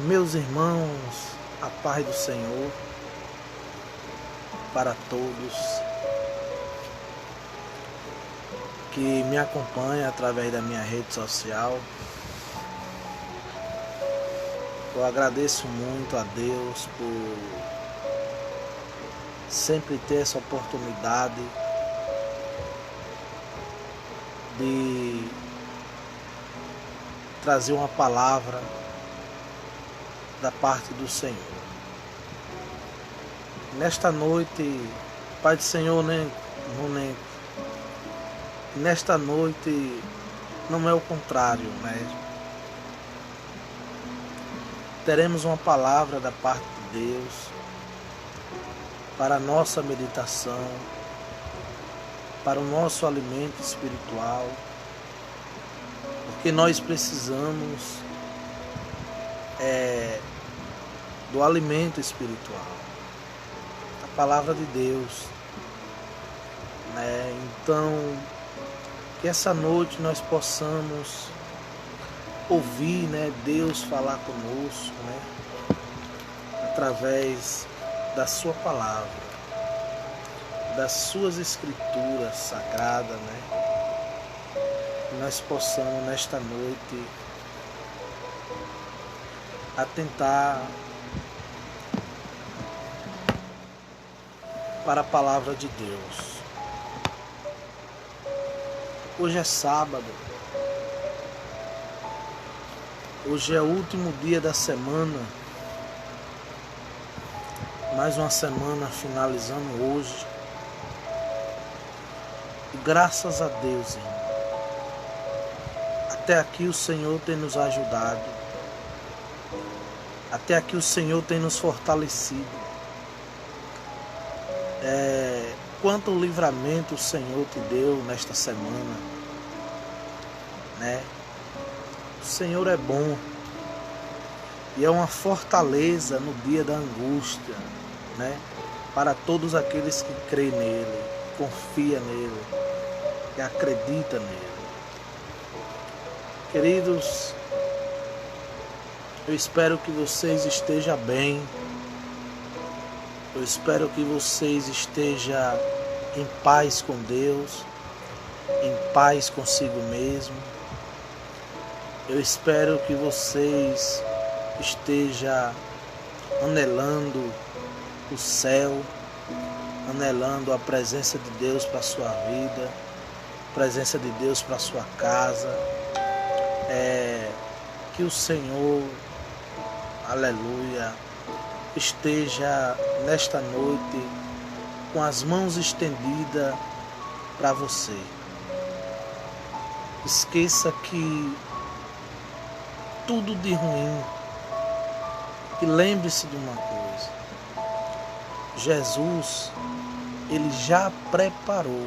Meus irmãos, a paz do Senhor para todos que me acompanham através da minha rede social. Eu agradeço muito a Deus por sempre ter essa oportunidade de trazer uma palavra da parte do Senhor. Nesta noite, Pai do Senhor, nesta noite não é o contrário, né? Teremos uma palavra da parte de Deus para a nossa meditação, para o nosso alimento espiritual, porque nós precisamos do alimento espiritual, a palavra de Deus, né? Então, que essa noite nós possamos ouvir, né, Deus falar conosco, né, através da sua palavra, das suas escrituras sagradas, né, que nós possamos nesta noite atentar para a palavra de Deus. Hoje é sábado, hoje é o último dia da semana, mais uma semana finalizando hoje, e graças a Deus, irmão, até aqui o Senhor tem nos ajudado, até aqui o Senhor tem nos fortalecido. Quanto livramento o Senhor te deu nesta semana, né? O Senhor é bom e é uma fortaleza no dia da angústia, né? Para todos aqueles que creem nele, confiam nele, que acreditam nele. Queridos, eu espero que vocês estejam bem. Eu espero que vocês estejam em paz com Deus, em paz consigo mesmo. Eu espero que vocês estejam anelando o céu, anelando a presença de Deus para a sua vida, a presença de Deus para a sua casa. Que o Senhor, aleluia, esteja nesta noite com as mãos estendidas para você. Esqueça que tudo de ruim, e lembre-se de uma coisa: Jesus, ele já preparou,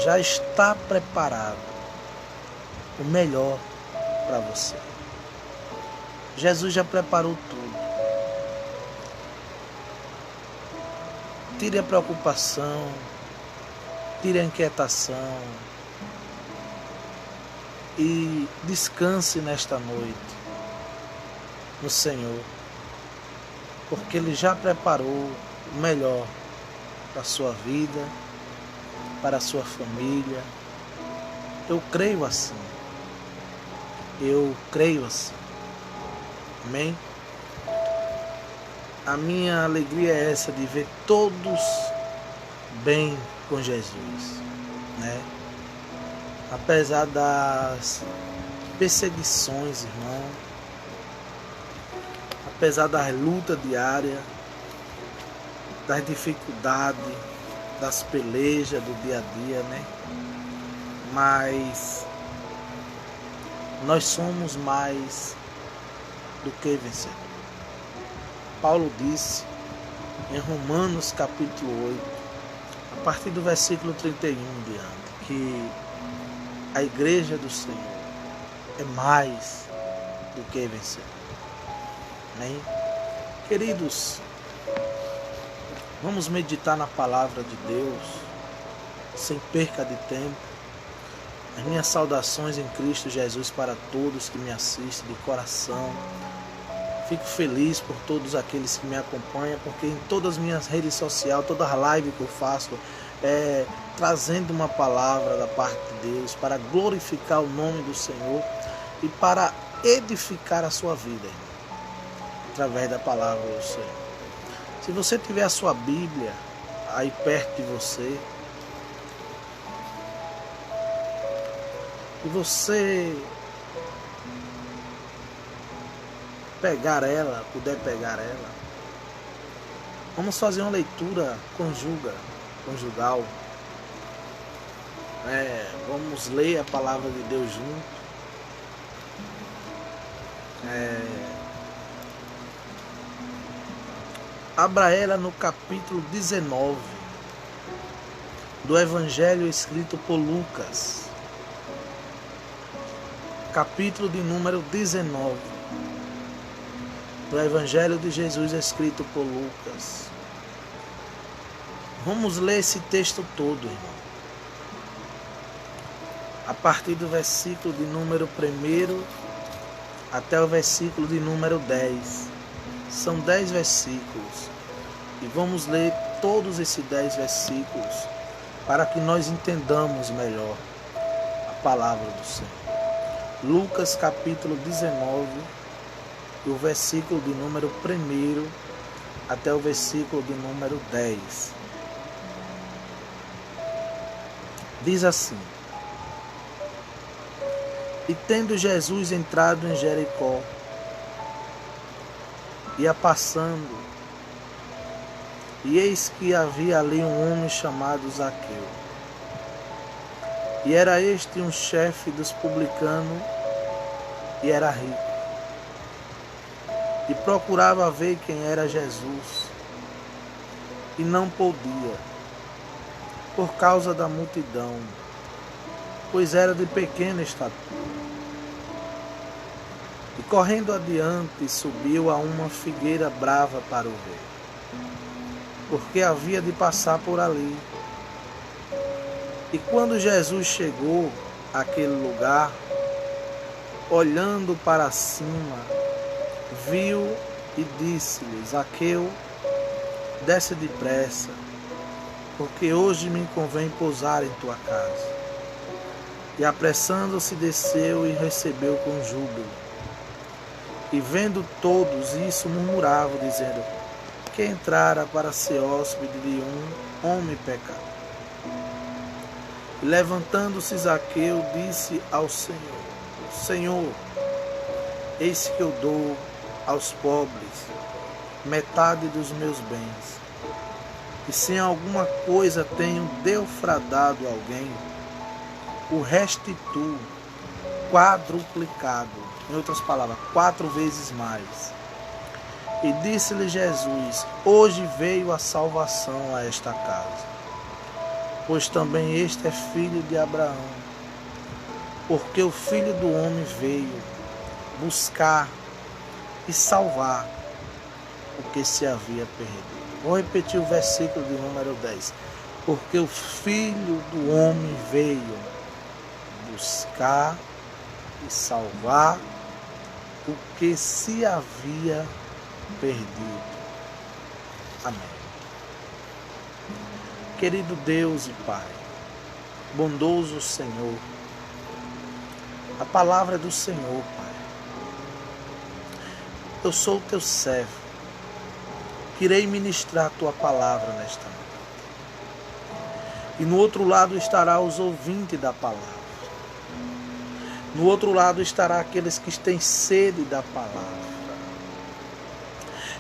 já está preparado o melhor para você. Jesus já preparou tudo. Tire a preocupação, tire a inquietação e descanse nesta noite no Senhor, porque Ele já preparou o melhor para a sua vida, para a sua família. Eu creio assim. Eu creio assim. Amém? A minha alegria é essa, de ver todos bem com Jesus, né? Apesar das perseguições, irmão, apesar das lutas diárias, das dificuldades, das pelejas do dia a dia, né? Mas nós somos mais do que vencedores. Paulo disse em Romanos capítulo 8, a partir do versículo 31 diante, que a igreja do Senhor é mais do que vencedor. Amém? Queridos, vamos meditar na palavra de Deus sem perca de tempo. As minhas saudações em Cristo Jesus para todos que me assistem de coração. Fico feliz por todos aqueles que me acompanham, porque em todas as minhas redes sociais, toda a live que eu faço, trazendo uma palavra da parte de Deus para glorificar o nome do Senhor e para edificar a sua vida, através da palavra do Senhor. Se você tiver a sua Bíblia aí perto de você, e você puder pegar ela, vamos fazer uma leitura conjugal. Vamos ler a palavra de Deus junto. Abra ela no capítulo 19 do Evangelho escrito por Lucas. Capítulo de número 19 do Evangelho de Jesus escrito por Lucas. Vamos ler esse texto todo, irmão. A partir do versículo de número 1 até o versículo de número 10. São 10 versículos. E vamos ler todos esses 10 versículos para que nós entendamos melhor a palavra do Senhor. Lucas capítulo 19, do versículo de número 1 até o versículo de número 10. Diz assim: E tendo Jesus entrado em Jericó, ia passando, e eis que havia ali um homem chamado Zaqueu. E era este um chefe dos publicanos, e era rico. E procurava ver quem era Jesus, e não podia, por causa da multidão, pois era de pequena estatura. E correndo adiante, subiu a uma figueira brava para o ver, porque havia de passar por ali. E quando Jesus chegou àquele lugar, olhando para cima, viu e disse-lhe: Zaqueu, desce depressa, porque hoje me convém pousar em tua casa. E apressando-se, desceu e recebeu com júbilo. E vendo todos isso, murmuravam, dizendo: que entrara para ser hóspede de um homem pecador. E levantando-se Zaqueu, disse ao Senhor: Senhor, eis que eu dou aos pobres metade dos meus bens, e se em alguma coisa tenho defraudado alguém, o restituo quadruplicado. Em outras palavras, 4 vezes mais. E disse-lhe Jesus: hoje veio a salvação a esta casa, pois também este é filho de Abraão, porque o Filho do Homem veio buscar e salvar o que se havia perdido. Vou repetir o versículo de número 10. Porque o Filho do Homem veio buscar e salvar o que se havia perdido. Amém. Querido Deus e Pai, bondoso Senhor, a palavra é do Senhor, Pai. Eu sou o teu servo, que irei ministrar a tua palavra nesta noite. E no outro lado estará os ouvintes da palavra. No outro lado estará aqueles que têm sede da palavra,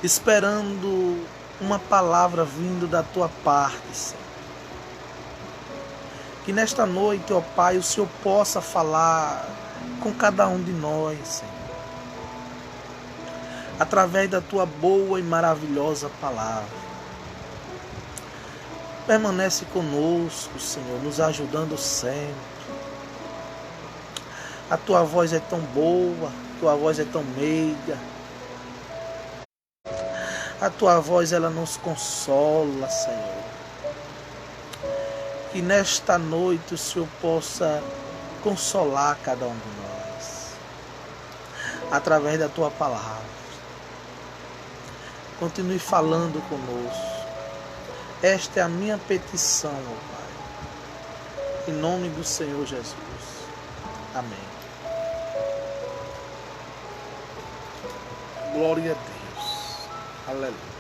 esperando uma palavra vindo da tua parte, Senhor. Que nesta noite, ó Pai, o Senhor possa falar com cada um de nós, Senhor, através da tua boa e maravilhosa palavra. Permanece conosco, Senhor, nos ajudando sempre. A tua voz é tão boa, a tua voz é tão meiga. A tua voz, ela nos consola, Senhor. Que nesta noite o Senhor possa consolar cada um de nós, através da tua palavra. Continue falando conosco. Esta é a minha petição, ó Pai. Em nome do Senhor Jesus. Amém. Glória a Deus. Aleluia.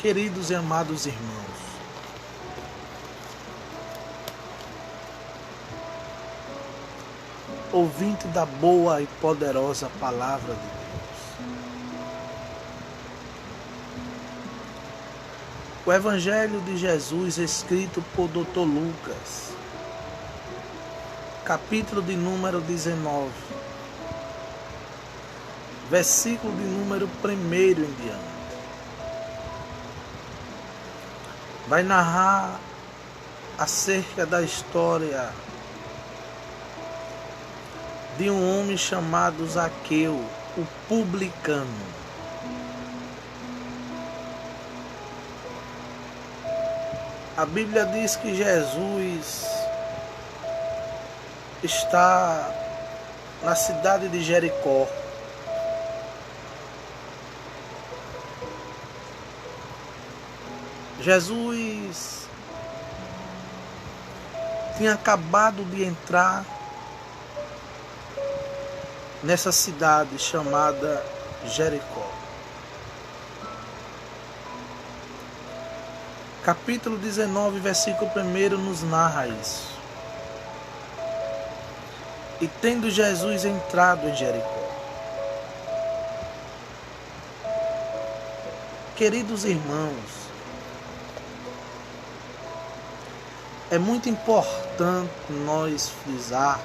Queridos e amados irmãos, ouvinte da boa e poderosa palavra de Deus, o Evangelho de Jesus escrito por Dr. Lucas, capítulo de número 19, versículo de número 1 em diante. Vai narrar acerca da história de um homem chamado Zaqueu, o publicano. A Bíblia diz que Jesus está na cidade de Jericó. Jesus tinha acabado de entrar nessa cidade chamada Jericó. Capítulo 19, versículo 1 nos narra isso. E tendo Jesus entrado em Jericó. Queridos irmãos, é muito importante nós frisar,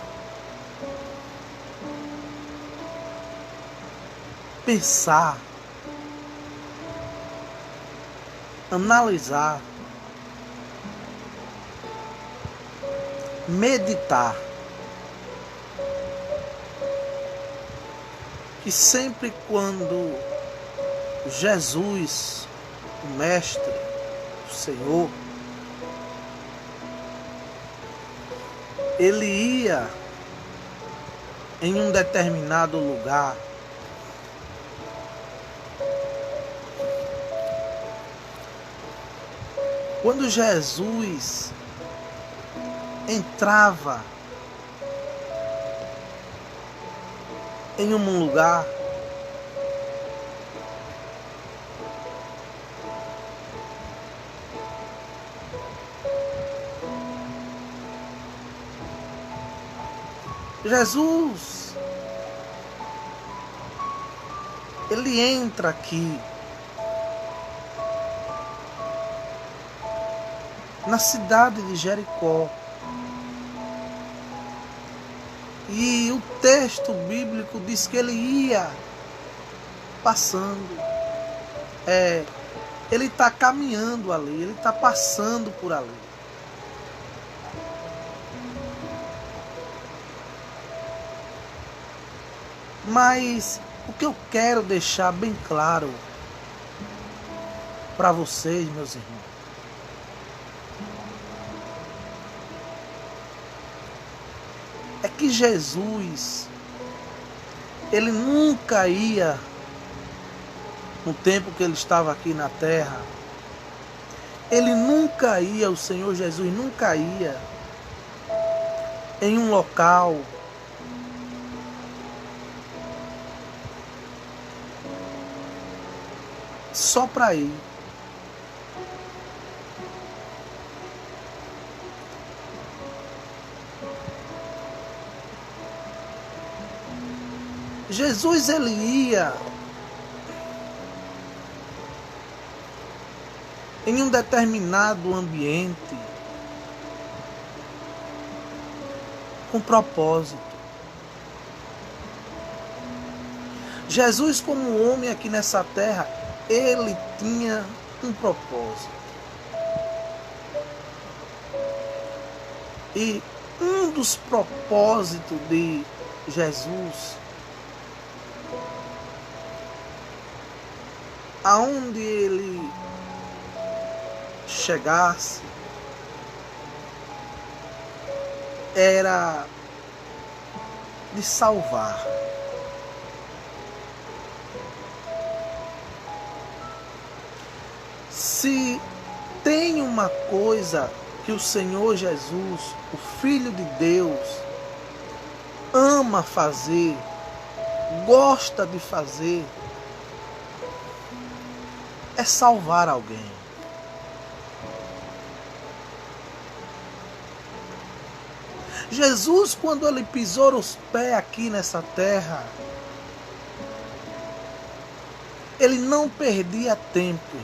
pensar, analisar, meditar, que sempre quando Jesus, o Mestre, o Senhor, ele ia em um determinado lugar, quando Jesus entrava em um lugar, Jesus, ele entra aqui na cidade de Jericó. E o texto bíblico diz que ele ia passando. Ele está caminhando ali, ele está passando por ali. Mas o que eu quero deixar bem claro para vocês, meus irmãos, é que Jesus, ele nunca ia, no tempo que ele estava aqui na terra, o Senhor Jesus nunca ia em um local só para ir. Jesus, ele ia em um determinado ambiente com propósito. Jesus, como homem aqui nessa terra, ele tinha um propósito. E um dos propósitos de Jesus, aonde ele chegasse, era de salvar. Se tem uma coisa que o Senhor Jesus, o Filho de Deus, ama fazer, gosta de fazer, é salvar alguém. Jesus, quando ele pisou os pés aqui nessa terra, ele não perdia tempo.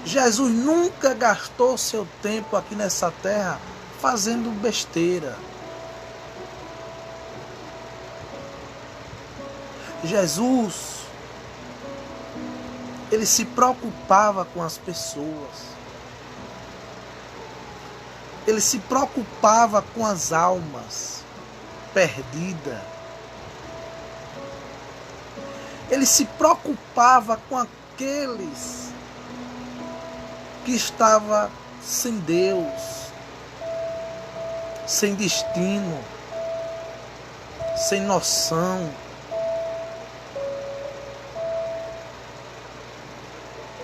Jesus nunca gastou seu tempo aqui nessa terra fazendo besteira. Jesus, ele se preocupava com as pessoas. Ele se preocupava com as almas perdidas. Ele se preocupava com aqueles que estavam sem Deus, sem destino, sem noção.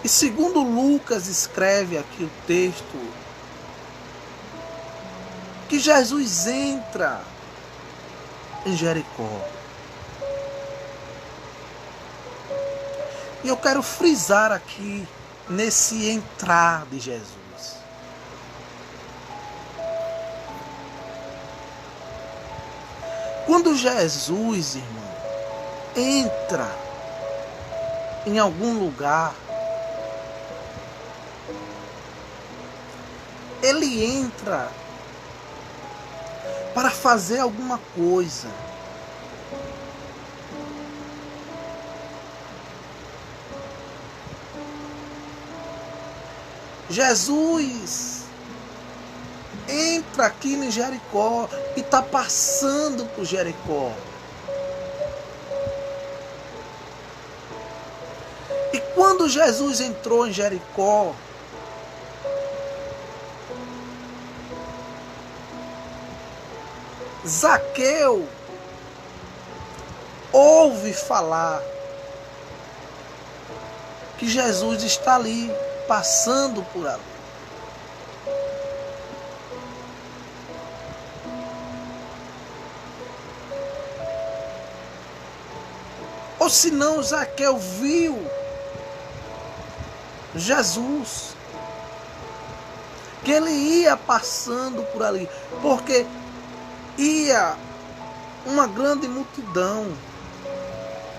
E segundo Lucas escreve aqui o texto, que Jesus entra em Jericó. E eu quero frisar aqui nesse entrar de Jesus. Quando Jesus, irmão, entra em algum lugar, ele entra para fazer alguma coisa. Jesus entra aqui em Jericó e está passando por Jericó. E quando Jesus entrou em Jericó, Zaqueu ouve falar que Jesus está ali, passando por ali. Ou se não, Zaqueu viu Jesus, que ele ia passando por ali, porque ia uma grande multidão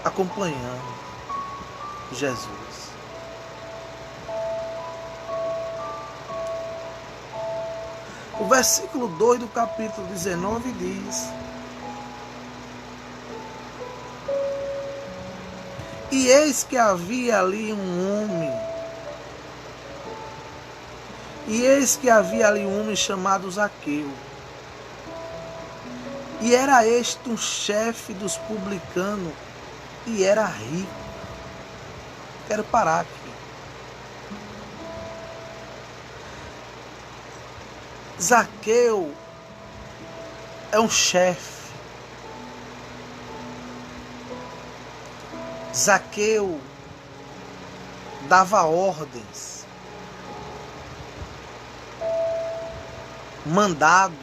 acompanhando Jesus. O versículo 2 do capítulo 19 diz: E eis que havia ali um homem, chamado Zaqueu, e era este um chefe dos publicanos, e era rico. Quero parar aqui. Zaqueu é um chefe. Zaqueu dava ordens, mandados,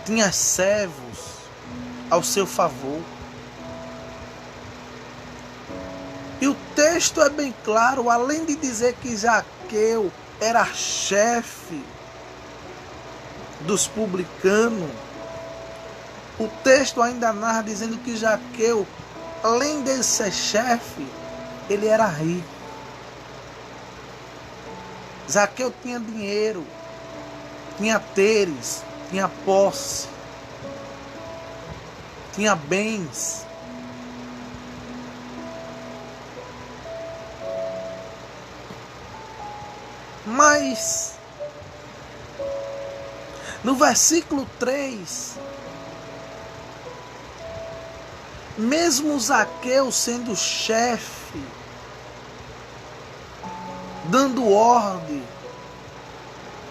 tinha servos ao seu favor. E o texto é bem claro, além de dizer que Zaqueu era chefe dos publicanos, o texto ainda narra dizendo que Zaqueu, além de ser chefe, ele era rico. Zaqueu tinha dinheiro, tinha teres, tinha posse, tinha bens. Mas no versículo 3, mesmo Zaqueu sendo chefe, dando ordem,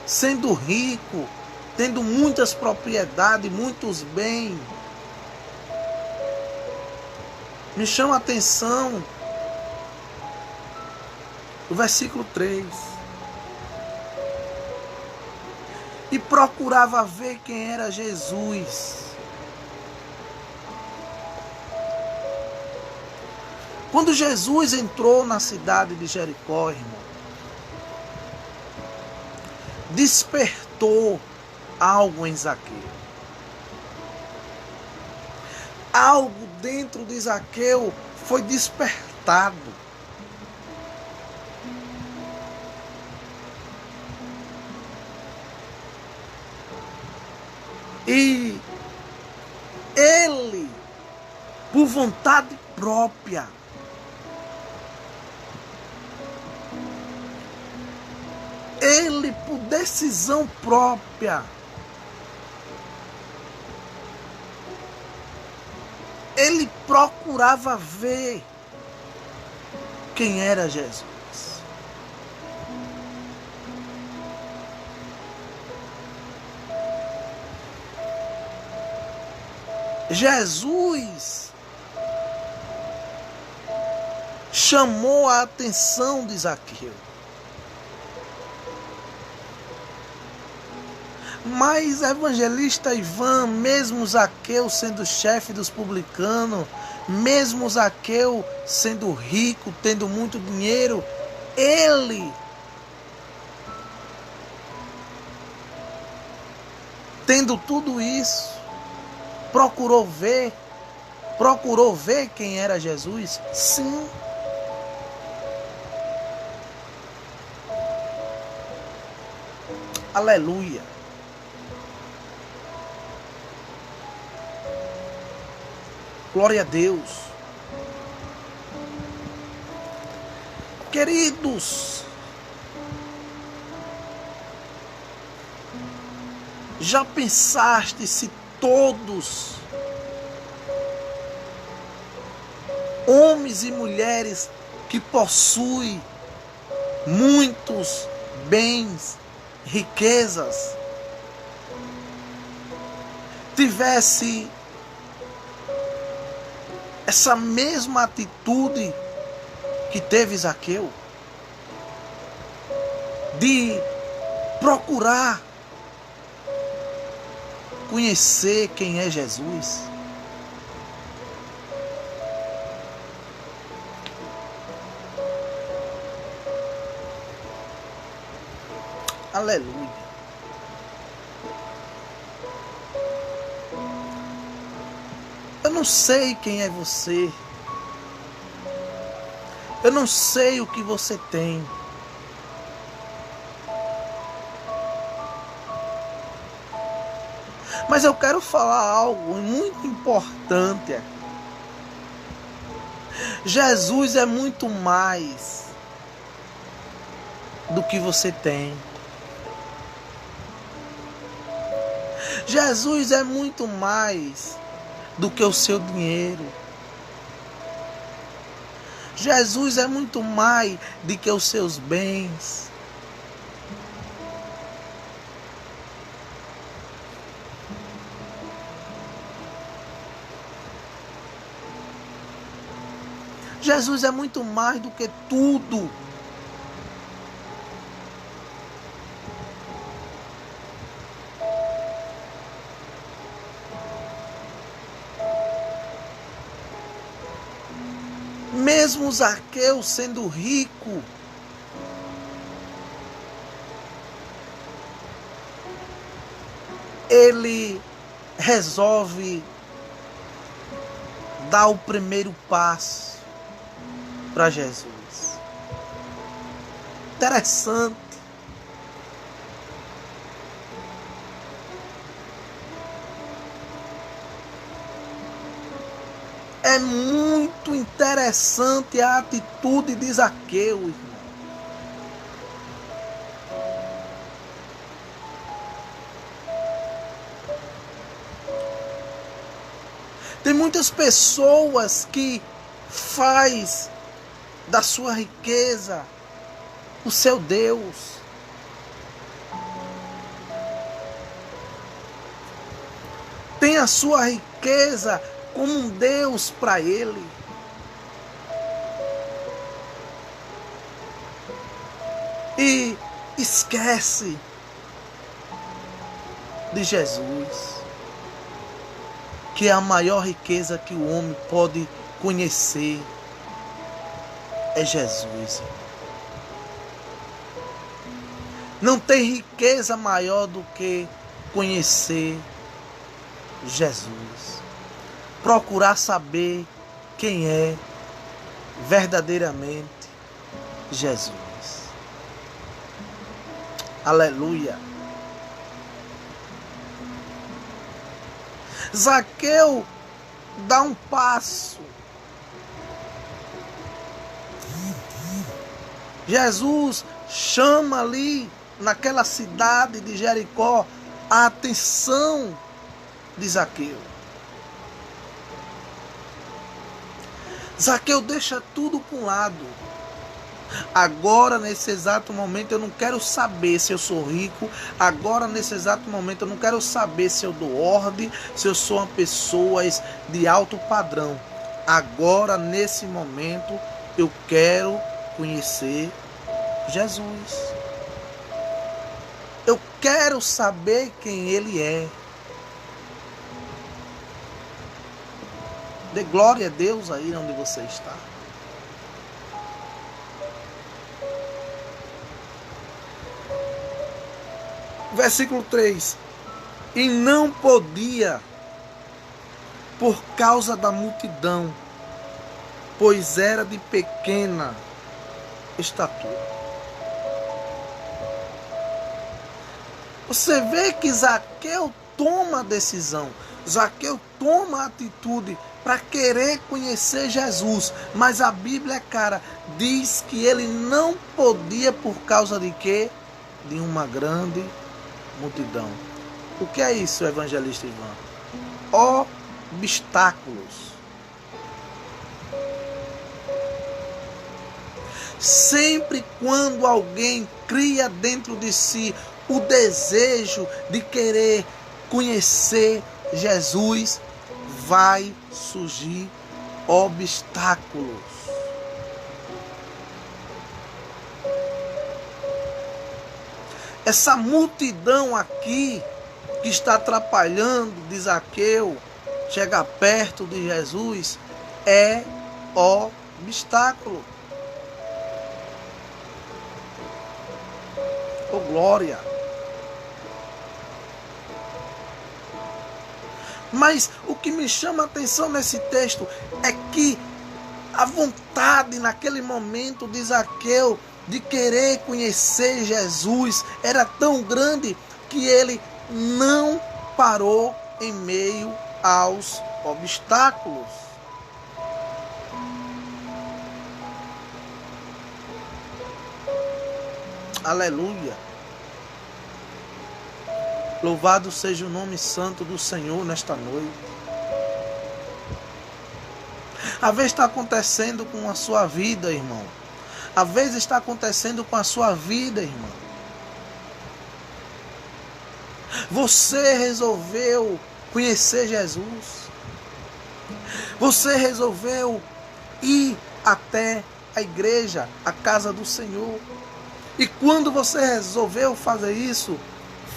sendo rico, tendo muitas propriedades, muitos bens, me chama a atenção o versículo 3. E procurava ver quem era Jesus. Quando Jesus entrou na cidade de Jericó, irmão, despertou algo em Zaqueu. Algo dentro de Zaqueu foi despertado. E ele, por vontade própria, ele, por decisão própria, ele procurava ver quem era Jesus. Jesus chamou a atenção de Zaqueu. Mas evangelista Ivan, mesmo Zaqueu sendo chefe dos publicanos, mesmo Zaqueu sendo rico, tendo muito dinheiro, ele tendo tudo isso, procurou ver quem era Jesus? Sim. Aleluia. Glória a Deus. Queridos, já pensaste se todos, homens e mulheres que possuem muitos bens, riquezas, tivesse essa mesma atitude que teve Zaqueu, de procurar conhecer quem é Jesus? Aleluia. Eu não sei quem é você. Eu não sei o que você tem. Mas eu quero falar algo muito importante aqui. Jesus é muito mais do que você tem. Jesus é muito mais do que o seu dinheiro. Jesus é muito mais do que os seus bens. Jesus é muito mais do que tudo. Mesmo Zaqueu sendo rico, ele resolve dar o primeiro passo para Jesus. Interessante. É muito interessante a atitude de Zaqueu, irmão. muitas pessoas que faz da sua riqueza o seu Deus. Tem a sua riqueza como um Deus para ele. E esquece de Jesus, que é a maior riqueza que o homem pode conhecer. É Jesus. Não tem riqueza maior do que conhecer Jesus. Procurar saber quem é verdadeiramente Jesus. Aleluia. Zaqueu dá um passo. Jesus chama ali, naquela cidade de Jericó, a atenção de Zaqueu. Zaqueu deixa tudo para um lado. Agora, nesse exato momento, eu não quero saber se eu sou rico. Agora, nesse exato momento, eu não quero saber se eu dou ordem, se eu sou uma pessoa de alto padrão. Agora, nesse momento, eu quero conhecer Jesus. Eu quero saber quem Ele é. Dê glória a Deus aí onde você está. Versículo 3. E não podia, por causa da multidão, pois era de pequena estatura. Você vê que Zaqueu toma a decisão. Zaqueu toma a atitude para querer conhecer Jesus. Mas a Bíblia, cara, diz que ele não podia por causa de quê? De uma grande multidão. O que é isso, evangelista Ivan? Obstáculos. Sempre quando alguém cria dentro de si o desejo de querer conhecer Jesus, vai surgir obstáculos. Essa multidão aqui que está atrapalhando de Zaqueu chegar perto de Jesus é obstáculo. Oh, glória! Mas o que me chama a atenção nesse texto é que a vontade naquele momento de Zaqueu de querer conhecer Jesus era tão grande que ele não parou em meio aos obstáculos. Aleluia. Louvado seja o nome santo do Senhor nesta noite. Às vezes está acontecendo com a sua vida, irmão. Às vezes está acontecendo com a sua vida, irmão. Você resolveu conhecer Jesus. Você resolveu ir até a igreja, a casa do Senhor. E quando você resolveu fazer isso,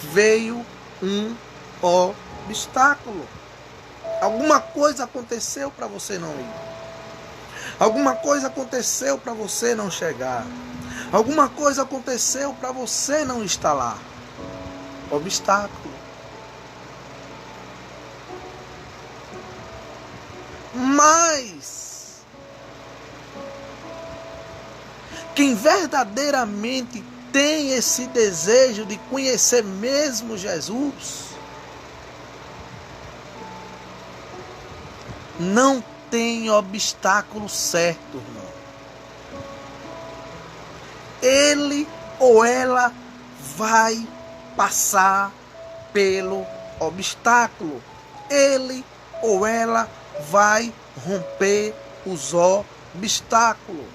veio um obstáculo. Alguma coisa aconteceu para você não ir. Alguma coisa aconteceu para você não chegar. Alguma coisa aconteceu para você não estar lá. Obstáculo. Mas quem verdadeiramente tem esse desejo de conhecer mesmo Jesus, não tem obstáculo certo, irmão. Ele ou ela vai passar pelo obstáculo. Ele ou ela vai romper os obstáculos.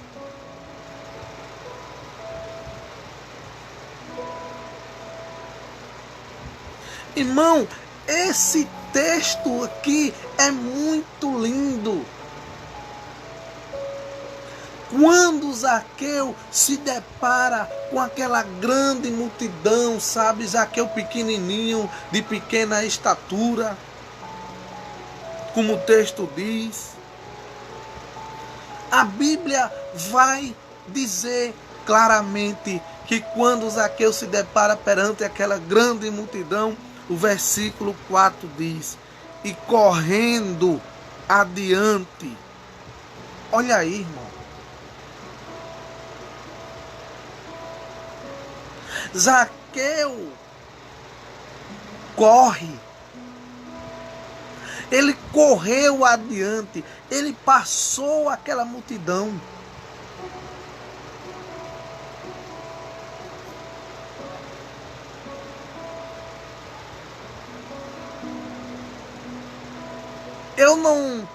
Irmão, esse texto aqui é muito lindo. Quando Zaqueu se depara com aquela grande multidão, sabe, Zaqueu pequenininho, de pequena estatura, como o texto diz, a Bíblia vai dizer claramente que quando Zaqueu se depara perante aquela grande multidão, o versículo 4 diz, e correndo adiante, olha aí, irmão, Zaqueu corre, ele correu adiante, ele passou aquela multidão. Eu não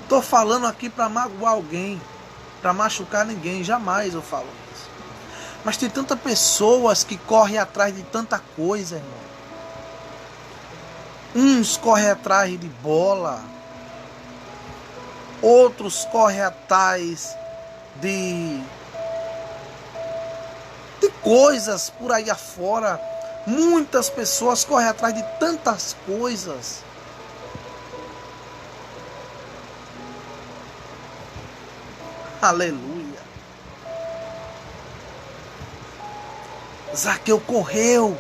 estou falando aqui para magoar alguém, para machucar ninguém, jamais eu falo isso. Mas tem tantas pessoas que correm atrás de tanta coisa, irmão. Uns correm atrás de bola, outros correm atrás de coisas por aí afora. Muitas pessoas correm atrás de tantas coisas. Aleluia. Zaqueu correu.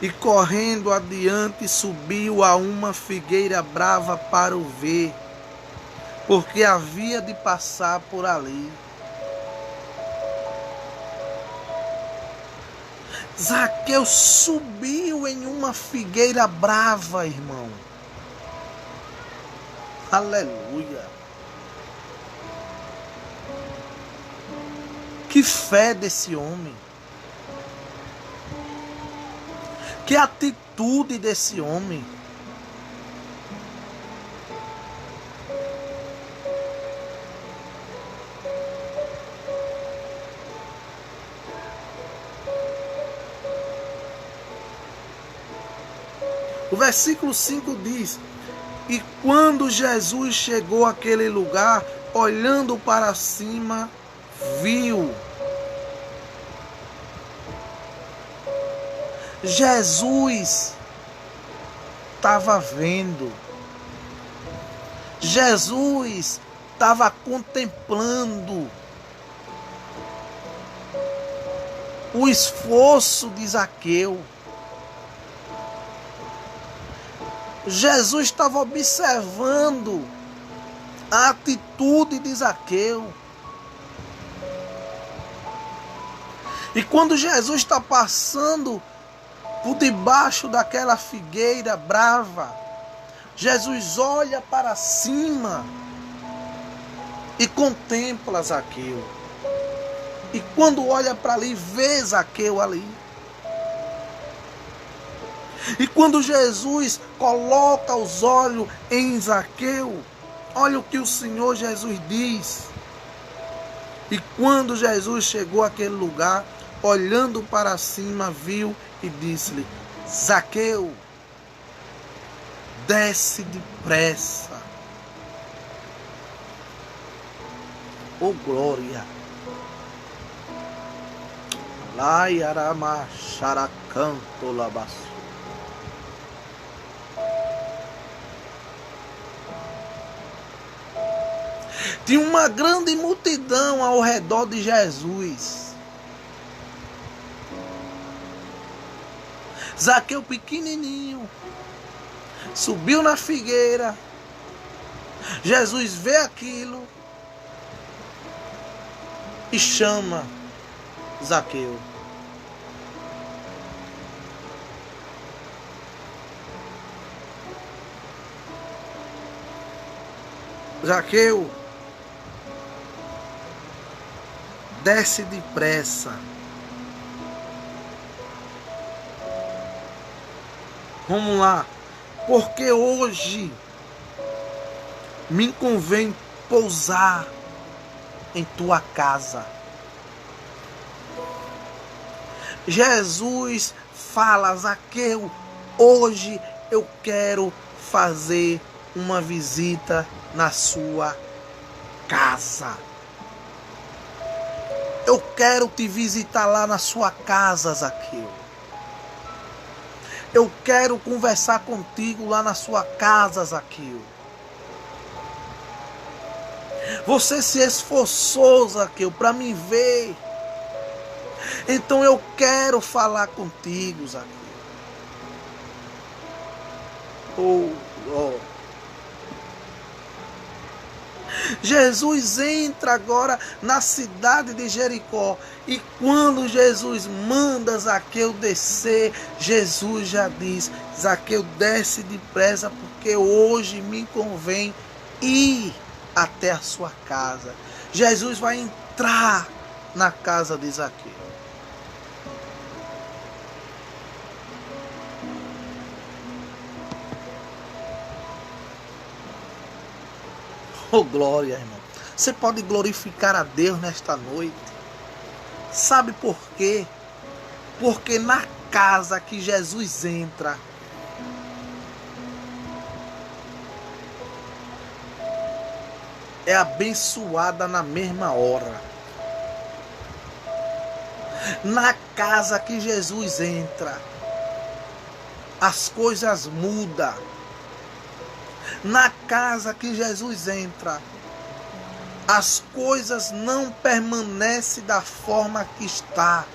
E correndo adiante subiu a uma figueira brava para o ver, porque havia de passar por ali. Zaqueu subiu em uma figueira brava, irmão. Aleluia. Que fé desse homem. Que atitude desse homem. O versículo 5 diz: e quando Jesus chegou àquele lugar, olhando para cima, viu. Jesus estava vendo. Jesus estava contemplando o esforço de Zaqueu. Jesus estava observando a atitude de Zaqueu. E quando Jesus está passando por debaixo daquela figueira brava, Jesus olha para cima e contempla Zaqueu. E quando olha para ali, vê Zaqueu ali. E quando Jesus coloca os olhos em Zaqueu, olha o que o Senhor Jesus diz. E quando Jesus chegou àquele lugar, olhando para cima, viu e disse-lhe: Zaqueu, desce depressa. Oh glória! Lai arama xaracanto labaço. Tinha uma grande multidão ao redor de Jesus. Zaqueu pequenininho subiu na figueira. Jesus vê aquilo e chama Zaqueu. Zaqueu, desce depressa. Vamos lá. Porque hoje me convém pousar em tua casa. Jesus fala: Zaqueu, hoje eu quero fazer uma visita na sua casa. Eu quero te visitar lá na sua casa, Zaqueu. Eu quero conversar contigo lá na sua casa, Zaqueu. Você se esforçou, Zaqueu, para me ver. Então eu quero falar contigo, Zaqueu. Oh. Jesus entra agora na cidade de Jericó. E quando Jesus manda Zaqueu descer, Jesus já diz: Zaqueu, desce depressa, porque hoje me convém ir até a sua casa. Jesus vai entrar na casa de Zaqueu. Oh, glória, irmão. Você pode glorificar a Deus nesta noite. Sabe por quê? Porque na casa que Jesus entra, é abençoada na mesma hora. Na casa que Jesus entra, as coisas mudam. Na casa que Jesus entra, as coisas não permanecem da forma que está.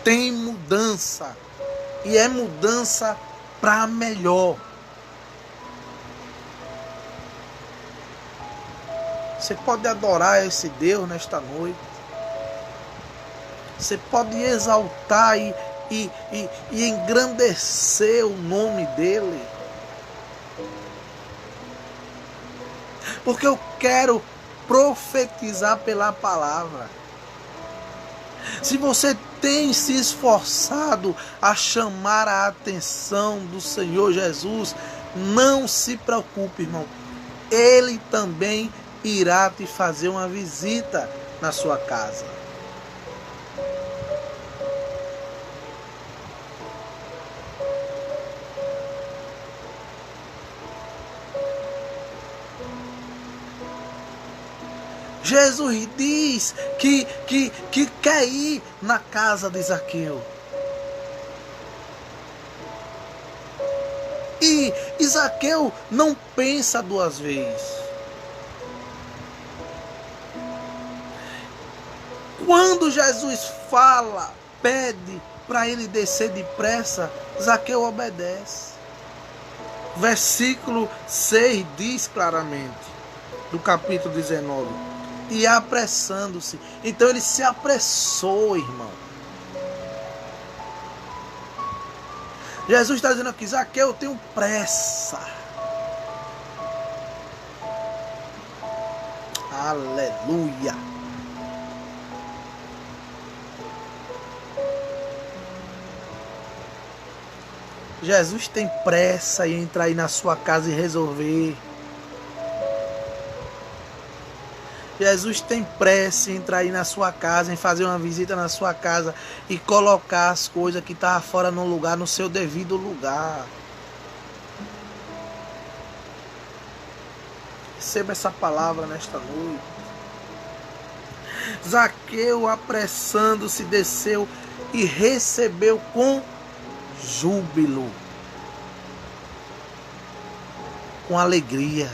Tem mudança. E é mudança para melhor. Você pode adorar esse Deus nesta noite. Você pode exaltar e engrandecer o nome dele. Porque eu quero profetizar pela palavra. Se você tem se esforçado a chamar a atenção do Senhor Jesus, não se preocupe, irmão. Ele também irá te fazer uma visita na sua casa. Jesus diz que quer ir na casa de Zaqueu. E Zaqueu não pensa duas vezes. Quando Jesus fala, pede para ele descer depressa, Zaqueu obedece. Versículo 6 diz claramente, do capítulo 19. E apressando-se. Então ele se apressou, irmão. Jesus está dizendo aqui: Zaqueu, eu tenho pressa. Aleluia. Jesus tem pressa em entrar aí na sua casa e resolver. Jesus tem pressa em entrar aí na sua casa, em fazer uma visita na sua casa e colocar as coisas que estavam fora no lugar, no seu devido lugar. Receba essa palavra nesta noite. Zaqueu, apressando-se, desceu e recebeu com júbilo, com alegria.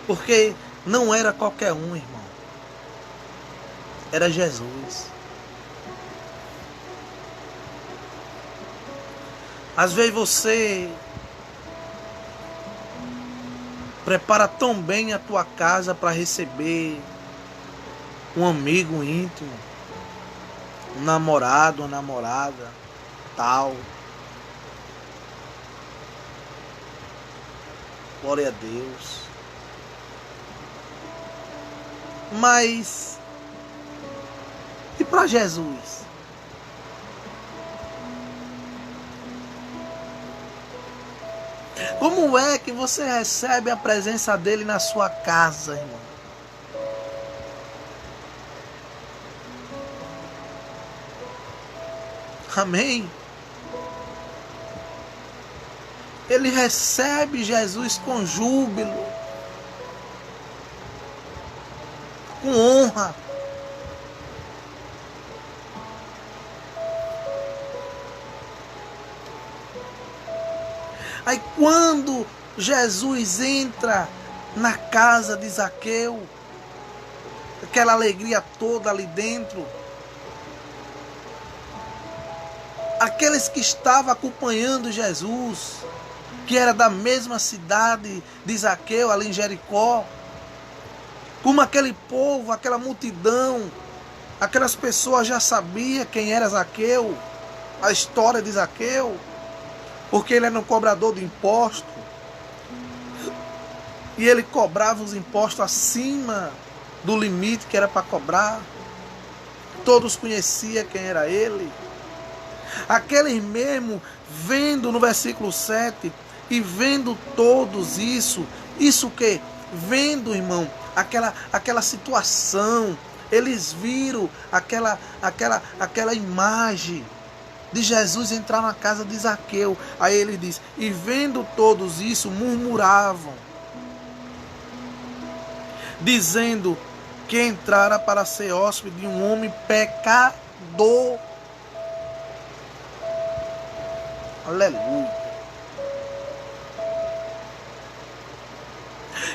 Porque não era qualquer um, irmão. Era Jesus. Às vezes você prepara tão bem a tua casa para receber um amigo íntimo, um namorado, uma namorada, tal. Glória a Deus. Mas e para Jesus? Como é que você recebe a presença dele na sua casa, irmão? Amém? Ele recebe Jesus com júbilo, com honra. Aí quando Jesus entra na casa de Zaqueu, aquela alegria toda ali dentro, aqueles que estavam acompanhando Jesus, que era da mesma cidade de Zaqueu, ali em Jericó, como aquele povo, aquela multidão, aquelas pessoas já sabiam quem era Zaqueu, a história de Zaqueu, porque ele era um cobrador de impostos, e ele cobrava os impostos acima do limite que era para cobrar. Todos conheciam quem era ele. Aqueles mesmo, vendo no versículo 7, e vendo todos isso que? Vendo, irmão, aquela situação, eles viram aquela imagem de Jesus entrar na casa de Zaqueu. Aí ele diz, e vendo todos isso, murmuravam, dizendo que entrara para ser hóspede de um homem pecador. Aleluia.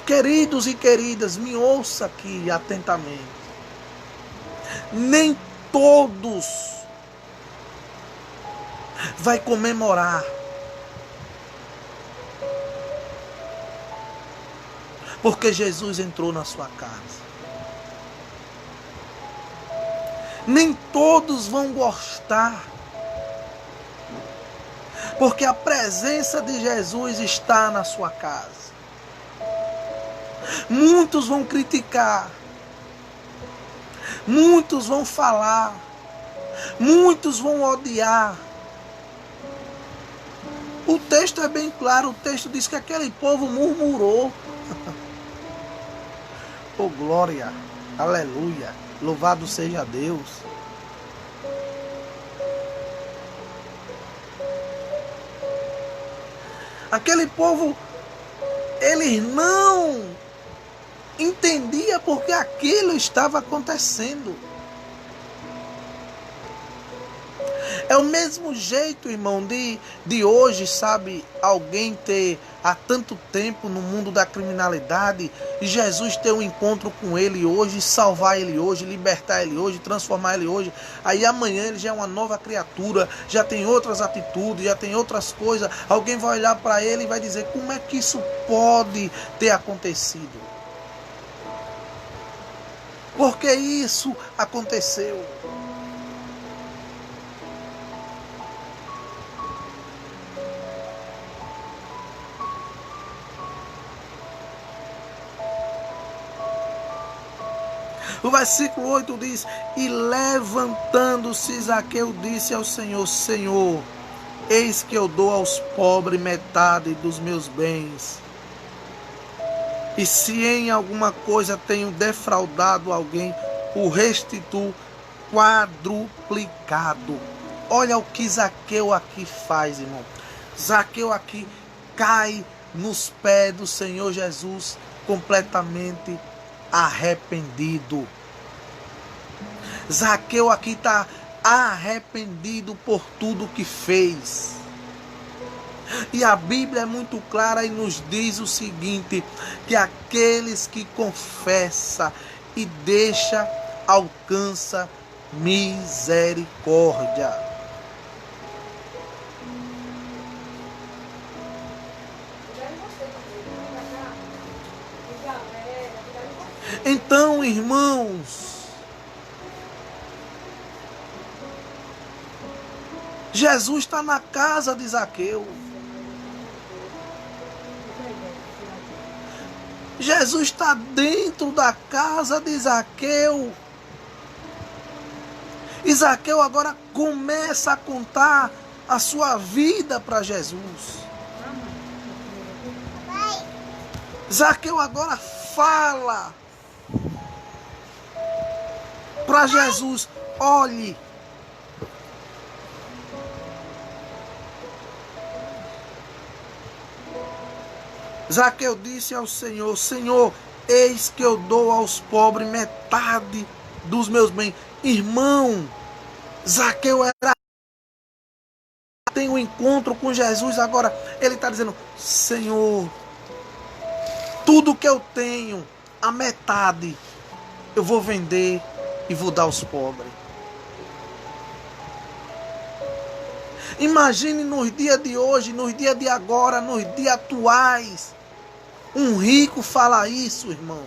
Queridos e queridas, me ouça aqui atentamente. Nem todos vai comemorar, porque Jesus entrou na sua casa. Nem todos vão gostar, porque a presença de Jesus está na sua casa. Muitos vão criticar, muitos vão falar, muitos vão odiar. O texto é bem claro, o texto diz que aquele povo murmurou. Oh glória, aleluia, louvado seja Deus. Aquele povo, eles não entendiam porque aquilo estava acontecendo. É o mesmo jeito, irmão, de hoje, sabe, alguém ter há tanto tempo no mundo da criminalidade e Jesus ter um encontro com ele hoje, salvar ele hoje, libertar ele hoje, transformar ele hoje. Aí amanhã ele já é uma nova criatura, já tem outras atitudes, já tem outras coisas. Alguém vai olhar para ele e vai dizer, como é que isso pode ter acontecido? Por que isso aconteceu? O versículo 8 diz, e levantando-se Zaqueu disse ao Senhor, Senhor, eis que eu dou aos pobres metade dos meus bens. E se em alguma coisa tenho defraudado alguém, o restituo quadruplicado. Olha o que Zaqueu aqui faz, irmão. Zaqueu aqui cai nos pés do Senhor Jesus completamente arrependido. Zaqueu aqui está arrependido por tudo que fez. E a Bíblia é muito clara e nos diz o seguinte, que aqueles que confessa e deixa, alcança misericórdia. Então, irmãos, Jesus está na casa de Zaqueu. Jesus está dentro da casa de Zaqueu. E Zaqueu agora começa a contar a sua vida para Jesus. Zaqueu agora fala para Jesus: olhe, Zaqueu disse ao Senhor: Senhor, eis que eu dou aos pobres metade dos meus bens. Irmão, Zaqueu tem um encontro com Jesus agora. Ele está dizendo: Senhor, tudo que eu tenho, a metade, eu vou vender e vou dar aos pobres. Imagine nos dias de hoje, nos dias de agora, nos dias atuais, um rico falar isso, irmão.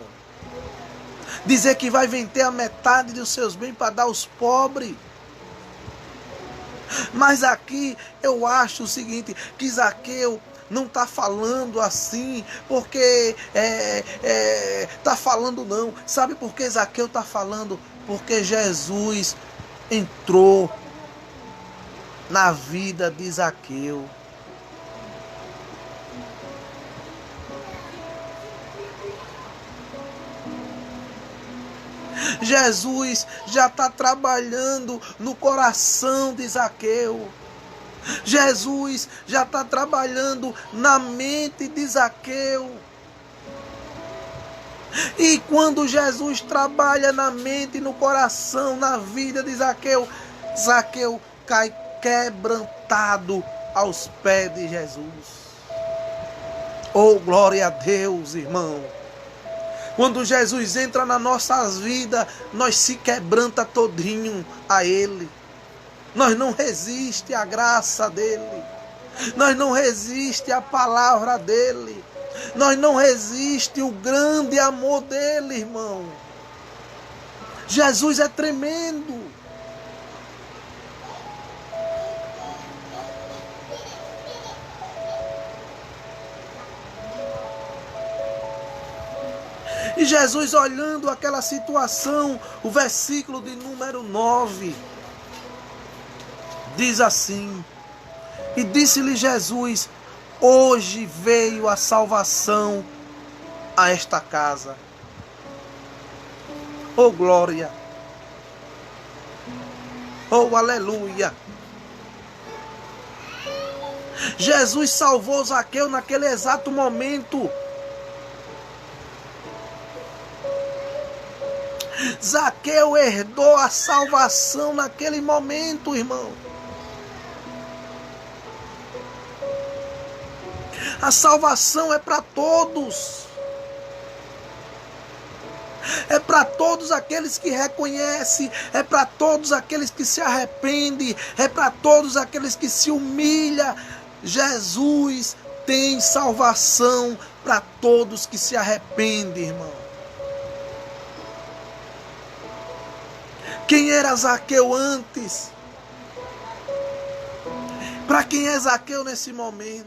Dizer que vai vender a metade dos seus bens para dar aos pobres. Mas aqui eu acho o seguinte, que Zaqueu não está falando assim porque está falando não. Sabe por que Zaqueu está falando? Porque Jesus entrou na vida de Zaqueu. Jesus já está trabalhando no coração de Zaqueu. Jesus já está trabalhando na mente de Zaqueu. E quando Jesus trabalha na mente, no coração, na vida de Zaqueu, Zaqueu cai quebrantado aos pés de Jesus. Oh, glória a Deus, irmão. Quando Jesus entra nas nossas vidas, nós se quebranta todinho a Ele. Nós não resiste à graça dEle. Nós não resiste à palavra dEle. Nós não resiste o grande amor dEle, irmão. Jesus é tremendo. E Jesus, olhando aquela situação, o versículo de número 9, diz assim: e disse-lhe Jesus: hoje veio a salvação a esta casa. Oh glória! Oh aleluia! Jesus salvou Zaqueu naquele exato momento. Zaqueu herdou a salvação naquele momento, irmão. A salvação é para todos. É para todos aqueles que reconhecem, é para todos aqueles que se arrependem, é para todos aqueles que se humilham. Jesus tem salvação para todos que se arrependem, irmão. Quem era Zaqueu antes? Para quem é Zaqueu nesse momento?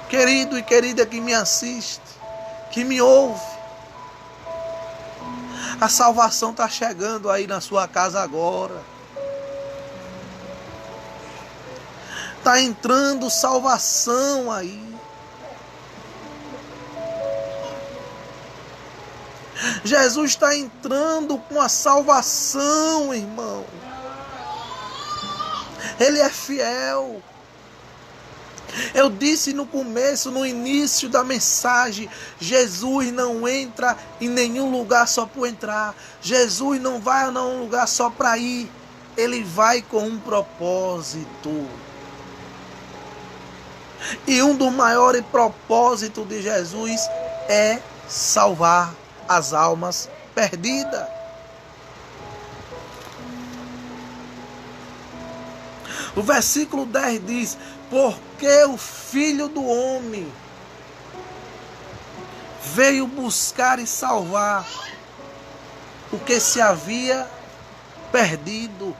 Querido e querida que me assiste, que me ouve, a salvação está chegando aí na sua casa agora. Está entrando salvação aí. Jesus está entrando com a salvação, irmão. Ele é fiel. Eu disse no começo, no início da mensagem, Jesus não entra em nenhum lugar só por entrar. Jesus não vai a um lugar só para ir. Ele vai com um propósito. E um dos maiores propósitos de Jesus é salvar as almas perdidas. O versículo 10 diz: porque o Filho do Homem veio buscar e salvar o que se havia perdido.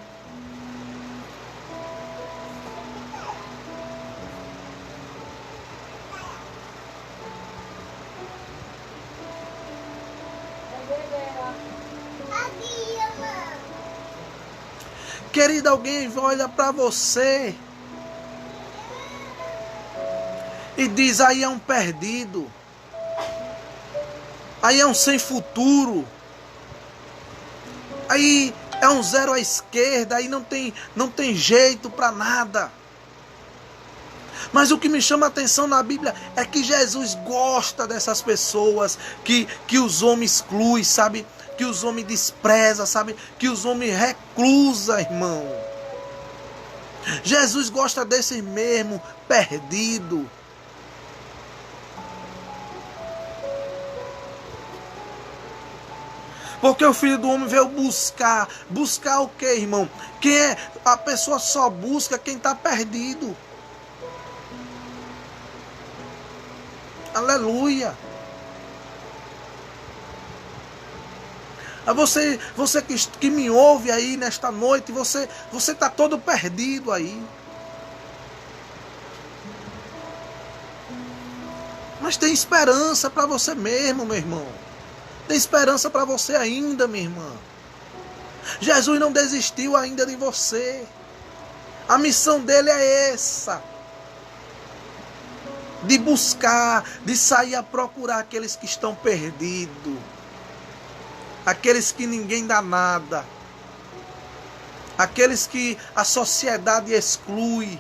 Querido, alguém olha para você e diz: aí é um perdido, aí é um sem futuro, aí é um zero à esquerda, aí não tem jeito para nada. Mas o que me chama a atenção na Bíblia é que Jesus gosta dessas pessoas que os homens excluem, sabe? Que os homens desprezam, sabe? Que os homens reclusam, irmão. Jesus gosta desse mesmo perdido. Porque o Filho do Homem veio buscar. Buscar o quê, irmão? A pessoa só busca quem está perdido. Aleluia. Você que me ouve aí nesta noite, você está todo perdido aí. Mas tem esperança para você mesmo, meu irmão. Tem esperança para você ainda, minha irmã. Jesus não desistiu ainda de você. A missão dele é essa. De buscar, de sair a procurar aqueles que estão perdidos. Aqueles que ninguém dá nada. Aqueles que a sociedade exclui.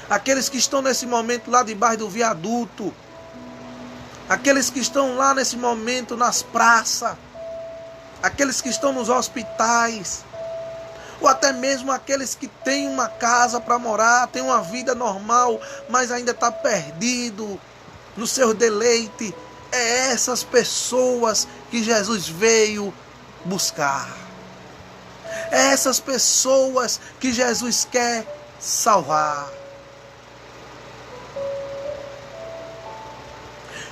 Aqueles que estão nesse momento lá debaixo do viaduto. Aqueles que estão lá nesse momento nas praças. Aqueles que estão nos hospitais. Ou até mesmo aqueles que têm uma casa para morar, têm uma vida normal, mas ainda está perdido no seu deleite. É essas pessoas que Jesus veio buscar. É essas pessoas que Jesus quer salvar.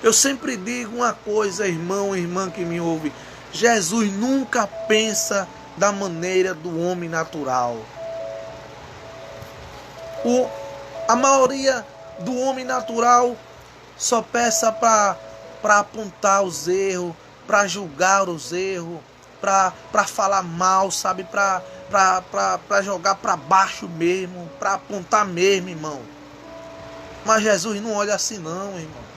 Eu sempre digo uma coisa, irmão e irmã que me ouve. Jesus nunca pensa da maneira do homem natural. A maioria do homem natural só pensa para apontar os erros, para julgar os erros, para falar mal, sabe? Para jogar para baixo mesmo, para apontar mesmo, irmão. Mas Jesus não olha assim não, irmão.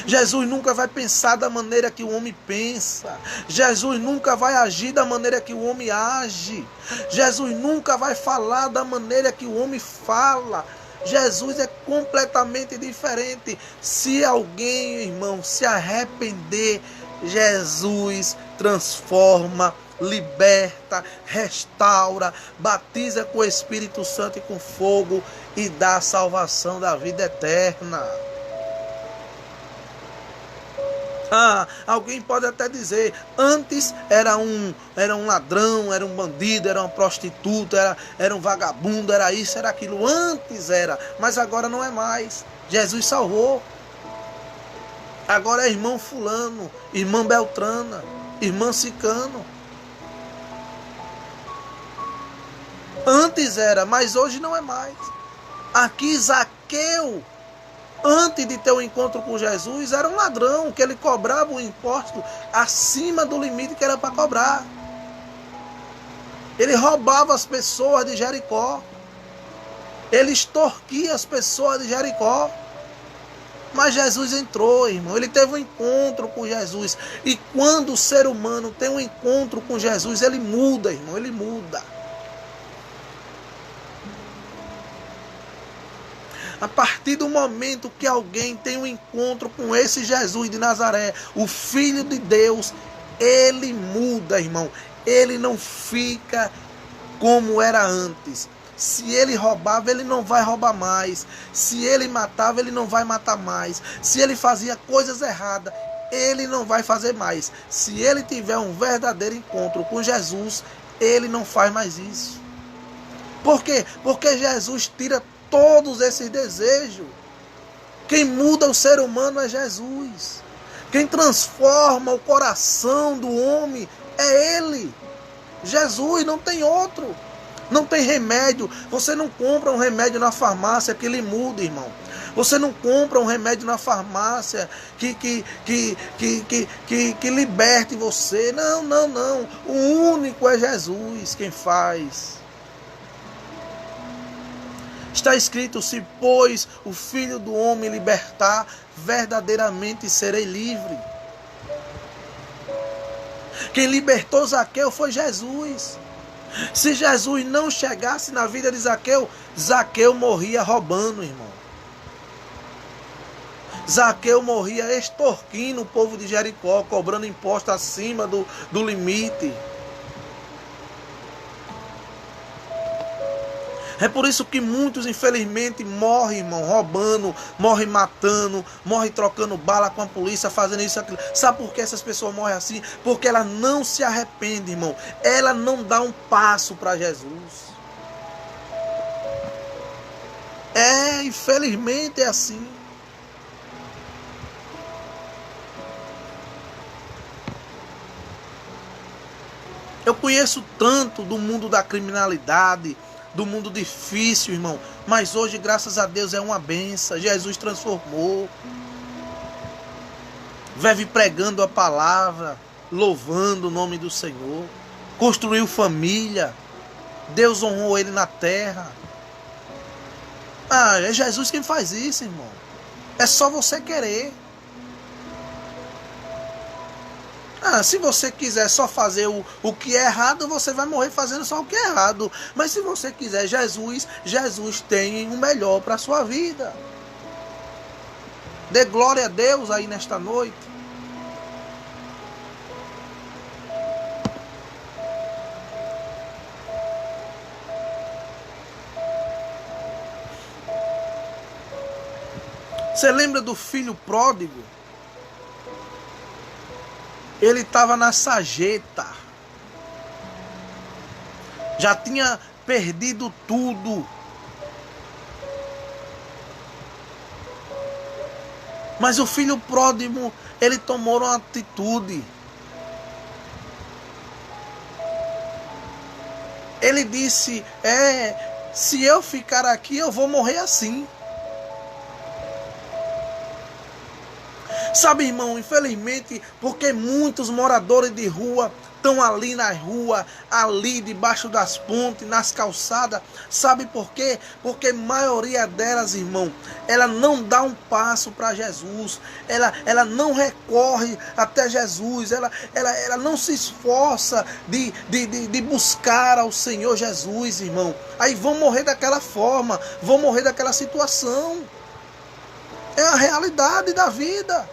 Jesus nunca vai pensar da maneira que o homem pensa. Jesus nunca vai agir da maneira que o homem age. Jesus nunca vai falar da maneira que o homem fala. Jesus é completamente diferente. Se alguém, irmão, se arrepender, Jesus transforma, liberta, restaura, batiza com o Espírito Santo e com fogo e dá a salvação da vida eterna. Alguém pode até dizer, antes era um ladrão, era um bandido, era uma prostituta, era um vagabundo, era isso, era aquilo. Antes era, mas agora não é mais. Jesus salvou. Agora é irmão fulano, irmã Beltrana, irmã Cicano. Antes era, mas hoje não é mais. Aqui Zaqueu, antes de ter o encontro com Jesus, era um ladrão, que ele cobrava um imposto acima do limite que era para cobrar. Ele roubava as pessoas de Jericó. Ele extorquia as pessoas de Jericó. Mas Jesus entrou, irmão. Ele teve um encontro com Jesus. E quando o ser humano tem um encontro com Jesus, ele muda, irmão. Ele muda. A partir do momento que alguém tem um encontro com esse Jesus de Nazaré, o Filho de Deus, ele muda, irmão. Ele não fica como era antes. Se ele roubava, ele não vai roubar mais. Se ele matava, ele não vai matar mais. Se ele fazia coisas erradas, ele não vai fazer mais. Se ele tiver um verdadeiro encontro com Jesus, ele não faz mais isso. Por quê? Porque Jesus tira todos esses desejos. Quem muda o ser humano é Jesus. Quem transforma o coração do homem é Ele. Jesus, não tem outro. Não tem remédio. Você não compra um remédio na farmácia que lhe muda, irmão. Você não compra um remédio na farmácia que liberte você. Não, não, não. O único é Jesus quem faz. Está escrito: se, pois, o Filho do Homem libertar, verdadeiramente serei livre. Quem libertou Zaqueu foi Jesus. Se Jesus não chegasse na vida de Zaqueu, Zaqueu morria roubando, irmão. Zaqueu morria extorquindo o povo de Jericó, cobrando imposto acima do limite. É por isso que muitos, infelizmente, morrem, irmão, roubando, morrem matando, morrem trocando bala com a polícia, fazendo isso, aquilo. Sabe por que essas pessoas morrem assim? Porque ela não se arrepende, irmão. Ela não dá um passo para Jesus. Infelizmente é assim. Eu conheço tanto do mundo da criminalidade, do mundo difícil, irmão. Mas hoje, graças a Deus, é uma benção. Jesus transformou. Vive pregando a palavra, louvando o nome do Senhor. Construiu família. Deus honrou ele na terra. É Jesus quem faz isso, irmão. É só você querer. Se você quiser só fazer o que é errado, você vai morrer fazendo só o que é errado. Mas se você quiser Jesus, Jesus tem o melhor para a sua vida. Dê glória a Deus aí nesta noite. Você lembra do filho pródigo? Ele estava na sarjeta. Já tinha perdido tudo. Mas o filho pródigo, ele tomou uma atitude. Ele disse: se eu ficar aqui, eu vou morrer assim. Sabe, irmão, infelizmente, porque muitos moradores de rua estão ali na rua, ali debaixo das pontes, nas calçadas. Sabe por quê? Porque a maioria delas, irmão, ela não dá um passo para Jesus. Ela não recorre até Jesus. Ela não se esforça de buscar ao Senhor Jesus, irmão. Aí vão morrer daquela forma, vão morrer daquela situação. É a realidade da vida.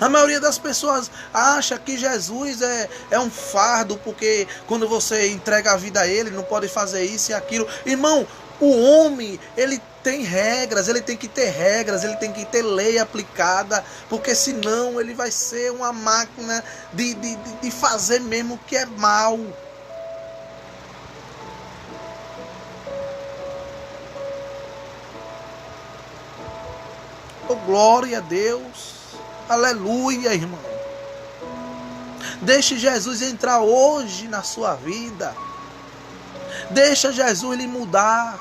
A maioria das pessoas acha que Jesus é um fardo, porque quando você entrega a vida a Ele, não pode fazer isso e aquilo. Irmão, o homem, ele tem regras, ele tem que ter regras, ele tem que ter lei aplicada, porque senão ele vai ser uma máquina de fazer mesmo o que é mal. Oh, glória a Deus. Aleluia, irmão. Deixe Jesus entrar hoje na sua vida. Deixa Jesus lhe mudar.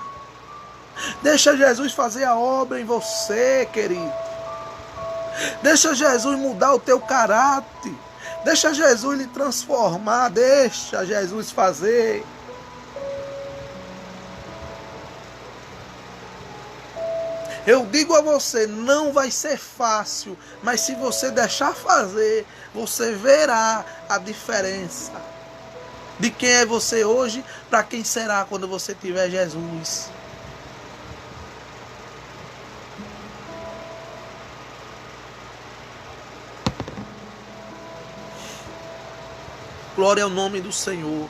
Deixa Jesus fazer a obra em você, querido. Deixa Jesus mudar o teu caráter. Deixa Jesus lhe transformar. Deixa Jesus fazer. Eu digo a você, não vai ser fácil, mas se você deixar fazer, você verá a diferença de quem é você hoje para quem será quando você tiver Jesus. Glória ao nome do Senhor.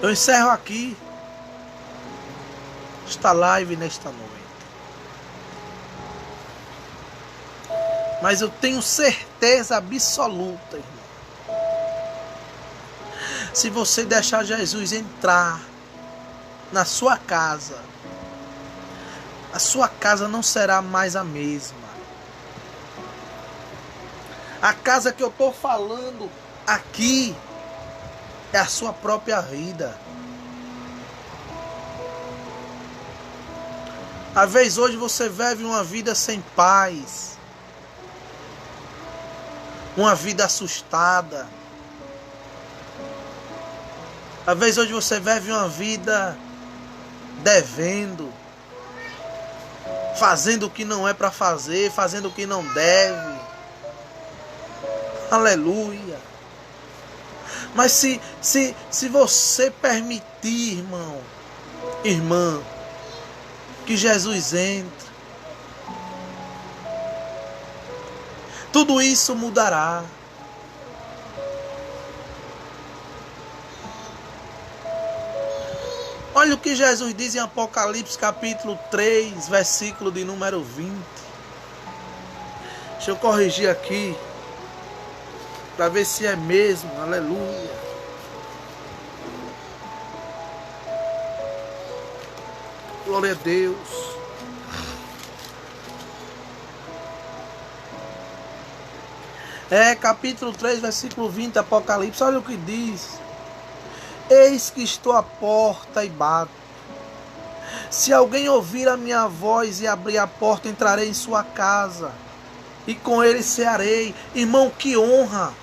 Eu encerro aqui esta live nesta noite. Mas eu tenho certeza absoluta, irmão. Se você deixar Jesus entrar na sua casa, a sua casa não será mais a mesma. A casa que eu estou falando aqui é a sua própria vida. Às vezes hoje você vive uma vida sem paz, uma vida assustada. Às vezes hoje você vive uma vida devendo, fazendo o que não é para fazer, fazendo o que não deve. Aleluia. Mas se você permitir, irmão, irmã, que Jesus entre, tudo isso mudará. Olha o que Jesus diz em Apocalipse capítulo 3, versículo de número 20. Deixa eu corrigir aqui, para ver se é mesmo. Aleluia. Glória a Deus. Capítulo 3, versículo 20, Apocalipse. Olha o que diz. Eis que estou à porta e bato. Se alguém ouvir a minha voz e abrir a porta, entrarei em sua casa e com ele cearei. Irmão, que honra!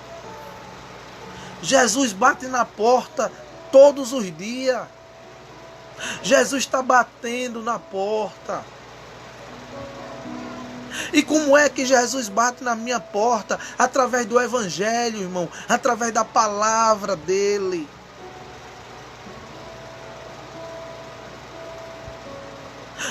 Jesus bate na porta todos os dias. Jesus está batendo na porta. E como é que Jesus bate na minha porta? Através do Evangelho, irmão. Através da palavra dele.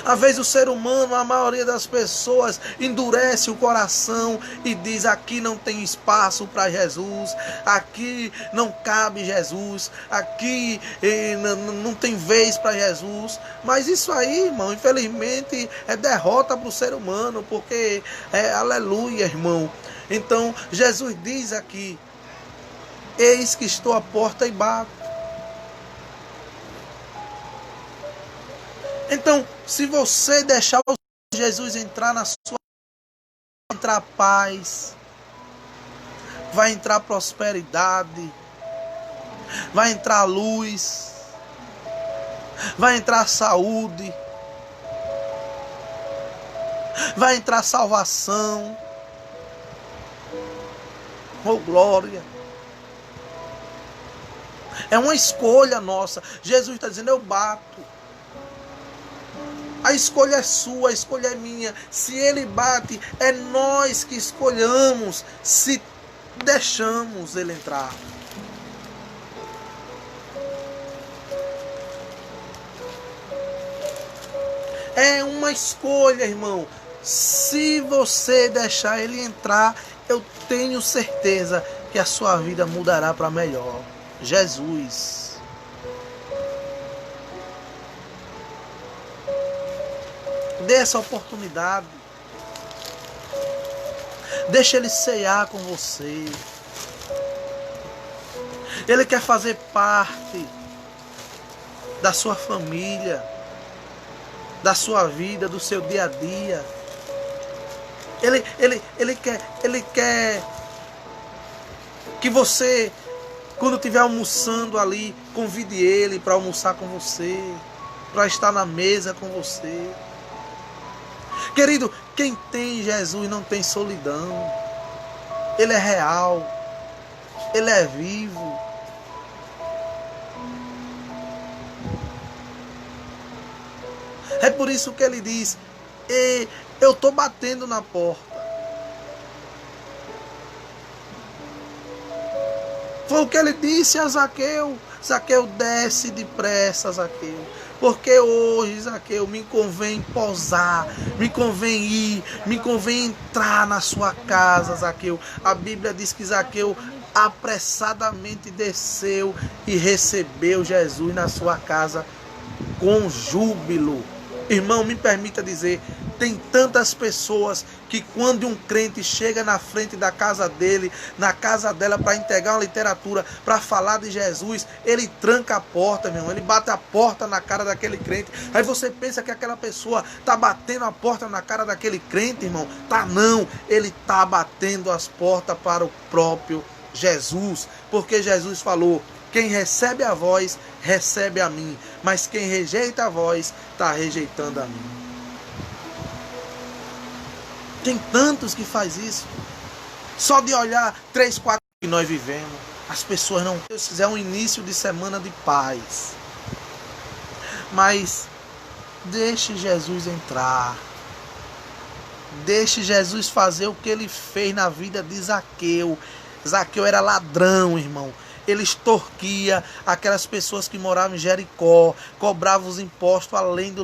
Às vezes o ser humano, a maioria das pessoas, endurece o coração e diz: aqui não tem espaço para Jesus, aqui não cabe Jesus, aqui não tem vez para Jesus. Mas isso aí, irmão, infelizmente é derrota para o ser humano, porque aleluia, irmão. Então Jesus diz aqui: eis que estou à porta e bato. Então, se você deixar Jesus entrar na sua vida, vai entrar paz, vai entrar prosperidade, vai entrar luz, vai entrar saúde, vai entrar salvação. Oh, glória! É uma escolha nossa. Jesus está dizendo: eu bato. A escolha é sua, a escolha é minha. Se ele bate, é nós que escolhamos se deixamos ele entrar. É uma escolha, irmão. Se você deixar ele entrar, eu tenho certeza que a sua vida mudará para melhor. Jesus. Dê essa oportunidade. Deixa ele ceiar com você. Ele quer fazer parte da sua família, da sua vida, do seu dia a dia. Ele quer que você, quando estiver almoçando ali, convide ele para almoçar com você, para estar na mesa com você. Querido, quem tem Jesus não tem solidão. Ele é real. Ele é vivo. É por isso que ele diz: eu estou batendo na porta. Foi o que ele disse a Zaqueu. Zaqueu, desce depressa, Zaqueu. Porque hoje, Zaqueu, me convém pousar, me convém ir, me convém entrar na sua casa, Zaqueu. A Bíblia diz que Zaqueu apressadamente desceu e recebeu Jesus na sua casa com júbilo. Irmão, me permita dizer, tem tantas pessoas que quando um crente chega na frente da casa dele, na casa dela, para entregar uma literatura, para falar de Jesus, ele tranca a porta, meu irmão, ele bate a porta na cara daquele crente. Aí você pensa que aquela pessoa está batendo a porta na cara daquele crente, irmão. Tá não, ele está batendo as portas para o próprio Jesus, porque Jesus falou: quem recebe a voz, recebe a mim. Mas quem rejeita a voz, está rejeitando a mim. Tem tantos que faz isso. Só de olhar 3, 4 que nós vivemos. As pessoas não... Deus quiser um início de semana de paz. Mas deixe Jesus entrar. Deixe Jesus fazer o que ele fez na vida de Zaqueu. Zaqueu era ladrão, irmão. Ele extorquia aquelas pessoas que moravam em Jericó. Cobrava os impostos além do